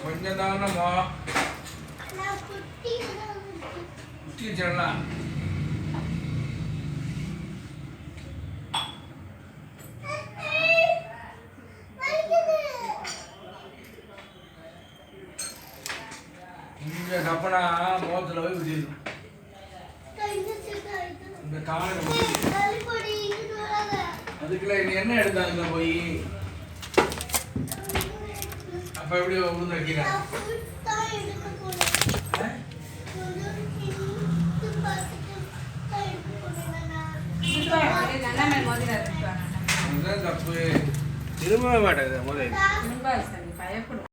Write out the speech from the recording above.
கொஞ்சம் தானம்மா குட்டி வச்சிடலாம். இங்க கப்பனா முகத்துல போய் விட்டிடணும். இந்த காலை அதுக்குள்ள என்ன எடுத்தாங்க போய் அப்ப எப்படி உளுந்து வைக்கிறேன். தப்பு திரும்ப மாட்டேங்குது முதல்ல.